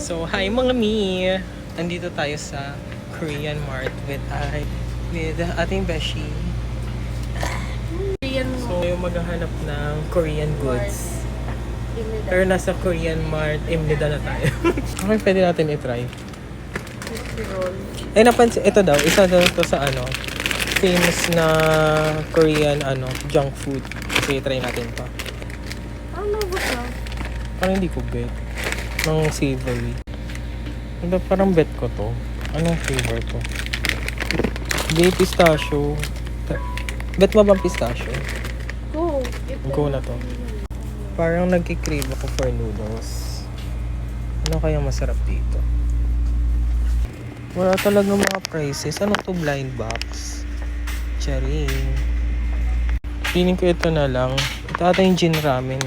So, hi mga mi! Andito tayo sa Korean Mart with ating beshi. So, yung maghahanap ng Korean goods. Pero nasa Korean Mart, Imnida na tayo. Okay, pwede natin i-try. Eh, napansin, ito daw, isa daw to sa famous na Korean junk food. Sige, try natin to. Ano ba ito? Parang hindi ko bet. Ng savory. Ito, parang bet ko to. Anong flavor to? Hindi, pistachio. Bet mo bang pistachio? Go. Go na to. Parang nagkikrave ako for noodles. Ano kaya masarap dito? Wala talaga mga prices. Ano to, blind box? Charing. Feeling ko ito na lang. Ito ata yung gin ramen.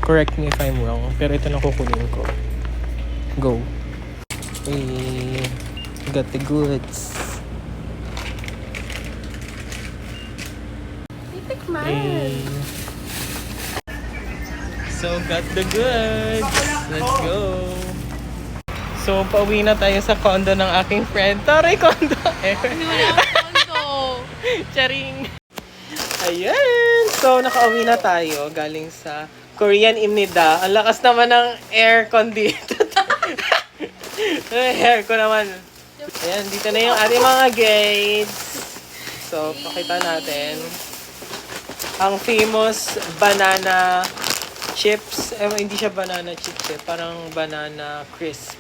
Correct me if I'm wrong. Pero ito na kukunin ko. Go. Hey, got the goods. Titikman. Hey. So, got the goods. Let's go. So, pauwi na tayo sa condo ng aking friend. Taray, condo. Hindi mo na kondo. Charing. Ayan. So, nakauwi na tayo galing sa Korean Imnida. Ang lakas naman ng aircon dito. Hair ko naman. Ayan, dito na yung ating mga gates. So, pakita natin. Ang famous banana chips. Hindi siya banana chips eh. Parang banana crisp.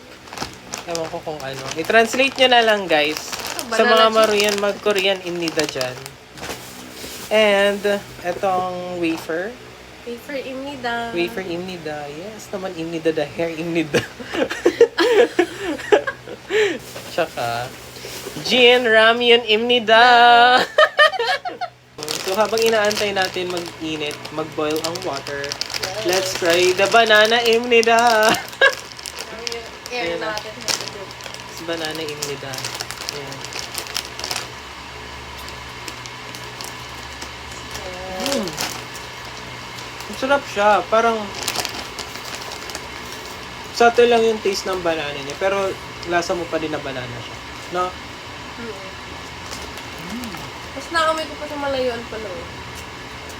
Ewan ko kung ano. I-translate nyo na lang, guys. Sa mga maruyan mag-Korean Imnida dyan. And, etong wafer. Wafer imnida. Wafer Imnida. Yes, naman Imnida the hair Imnida. Tsaka, Jin Ramyun Imnida. So, habang inaantay natin mag-init, mag-boil ang water, let's try the banana Imnida. Air Ayan na. natin. It's banana Imnida. Ayan. Ang sarap siya. Parang subtle lang yung taste ng banana niya. Pero lasa mo pa din na banana siya. No? Mas naamoy ko pa sa malayuan pala.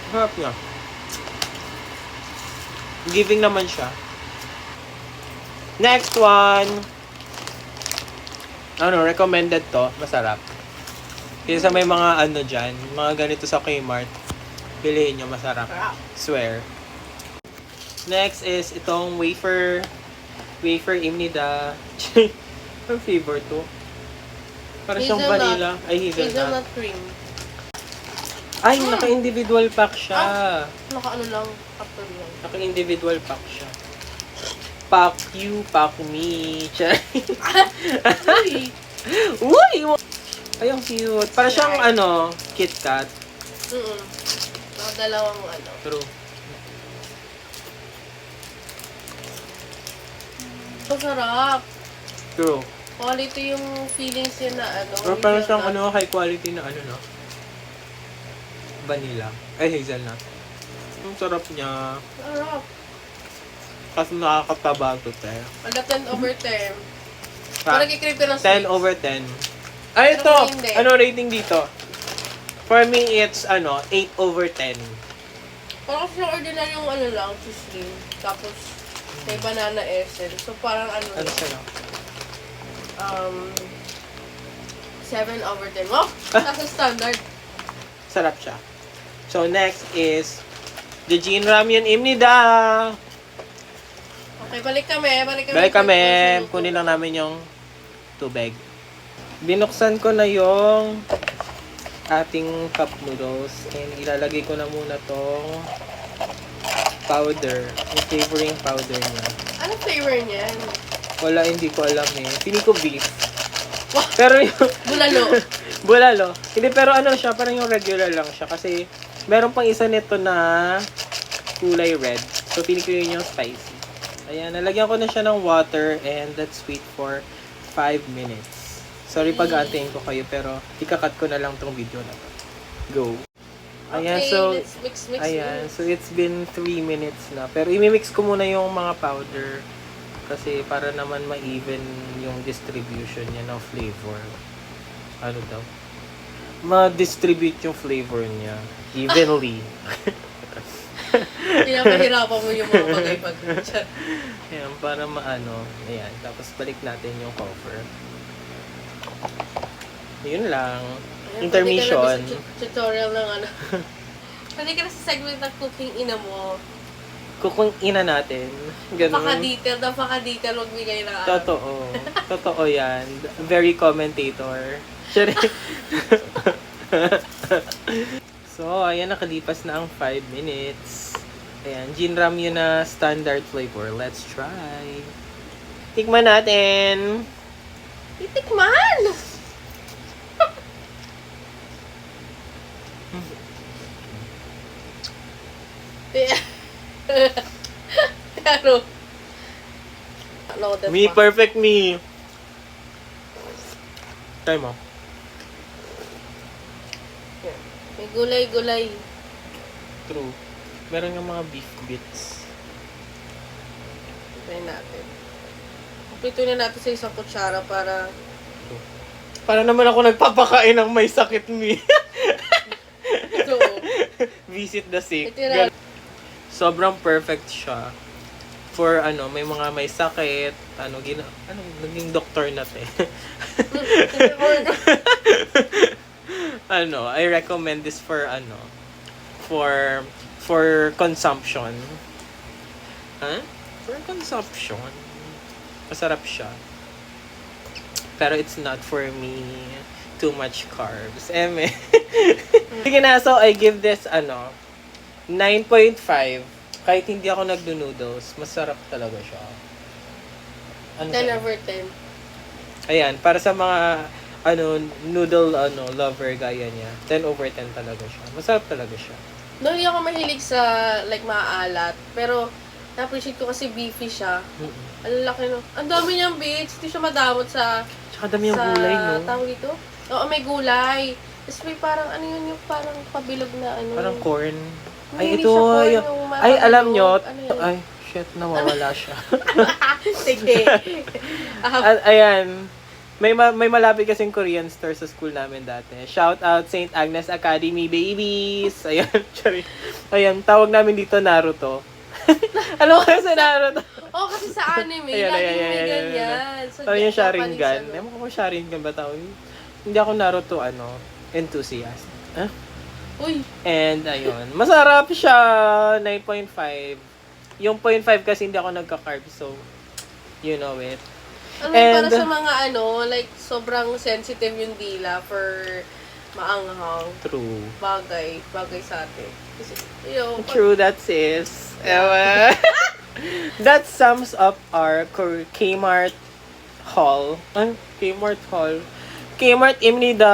Sarap niya. Giving naman siya. Next one. Recommended to. Masarap. Kaya sa may mga dyan, mga ganito sa Kmart, piliin nyo, masarap. Swear. Next is itong wafer Imnida. Ang flavor to. Para siyang Hazelnut. vanilla. Ay, hazelnut. Hazelnut cream. Ay, naka-individual pack siya. Naka-ano lang. After lang. Naka-individual pack siya. Pack you, pack me. Uy! Uy! Ay, ang cute. Para siyang, KitKat. Dalawang True. Masarap. True. Quality yung feelings yun na Pero parang siyang, high quality na, vanilla. Ay, hazelnut. Ang sarap niya. Sarap. Kasi nakakataba to, te. Ala 10/10. Ha? Parang kikrib ka ng 10 sweets. over 10. Ay, ito! Pero hindi. Ano rating dito? For me, it's, 8 over 10. Parang kasi ordinary yung lang, cheese cream. Tapos, may banana essence. So, parang Ano siya? 7/10. Oh! Nasa standard. Sarap siya. So, next is the Jin Ramyun Imnida. Okay, balik kami. Balik kami. Kunin lang namin yung tubig. Binuksan ko na yung ating cup noodles. And ilalagay ko na muna tong powder. Yung flavoring powder niya. Anong flavor niyan? Wala, hindi ko alam eh. Pili ko beef. Pero yung... Bulalo. Bulalo. Hindi, pero siya, parang yung regular lang siya. Kasi, meron pang isa nito na kulay red. So, pili ko yun yung spicy. Ayan, nalagyan ko na siya ng water and let's wait for 5 minutes. Sorry pag-aantayin ko kayo, pero ikakat ko na lang tong video na to. Go. Ayan, Okay, so, let's mix. ayan, so it's been 3 minutes na. Pero imimix ko muna yung mga powder. Kasi para naman ma-even yung distribution niya ng flavor. Ano daw? Ma-distribute yung flavor niya evenly. Pinapahirapan mo yung mga bagay-bagay. Ayan, para maano. Ayan, tapos balik natin yung cover. Yun lang. Intermission. Pwede ka na sa tutorial ng ano. Pwede ka na sa segment ng cooking ina mo. Kukung ina natin. Ganun. Napaka-detail, magbigay na ano. Totoo. Totoo yan. Very commentator. Sorry. So, ayan, nakalipas na ang 5 minutes. Ayan, ginram yun na standard flavor. Let's try. Tikman natin. Titikman! Pero, ano ko Me, perfect me. Try mo. May gulay-gulay. True. Meron nga mga beef bits. Try natin. Kumplito na natin sa isang kutsara para Para naman ako nagpapakain ng may sakit me. ito. Visit the sick. Ito Sobrang perfect siya. For may mga may sakit, naging doktor na te. I recommend this for for consumption. Huh? For consumption. Masarap siya. Pero it's not for me. Too much carbs. Sige na, so I give this 9.5. Kahit hindi ako nagdo-noodles, masarap talaga siya. 10 over 10. Ayan, para sa mga noodle lover gaya niya, 10 over 10 talaga siya. Masarap talaga siya. No, hindi ako mahilig sa like maaalat, pero na-appreciate ko kasi beefy siya. Ang laki no. Ang dami niyang bits, hindi siya madamot sa Tsaka dami yung gulay, no? tawag dito? Oo, may gulay. Tapos may parang yung parang pabilog na Parang corn. Ay, Hindi ito. siya corn, yung Ay, alam nyo. ano yun? Ay, shit, nawawala siya. Sige. Ayan. May malapit kasing Korean store sa school namin dati. Shout out St. Agnes Academy Babies. Ayan, sorry. Ayan, tawag namin dito Naruto. Ano kasi sa Naruto? Oo, kasi sa anime, Ayan, laging ayan, may ayan, ganyan. So, Parang yung Japanese, Sharingan. ano. Ewan ko kung Sharingan ba tawag. Hindi ako Naruto, enthusiast. Huh? Uy, And, ayun. Masarap siya. 9.5. Yung 0.5 kasi hindi ako nagka-carb. So, you know it. para sa mga like sobrang sensitive yung dila for maanghang. True. Bagay sa atin. Kasi, True, that sis. Ewa. That sums up our Kmart haul. Kmart haul. Kmart Imnida.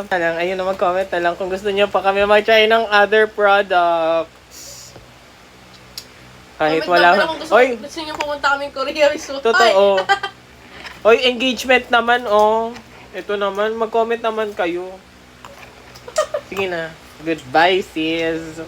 Ayun na, mag-comment na lang kung gusto niyo pa kami mag-try ng other products. Kahit wala. Gusto niyo pumunta kaming Korea. Totoo. Oy, engagement naman, Ito naman, mag-comment naman kayo. Sige na. Goodbye, sis.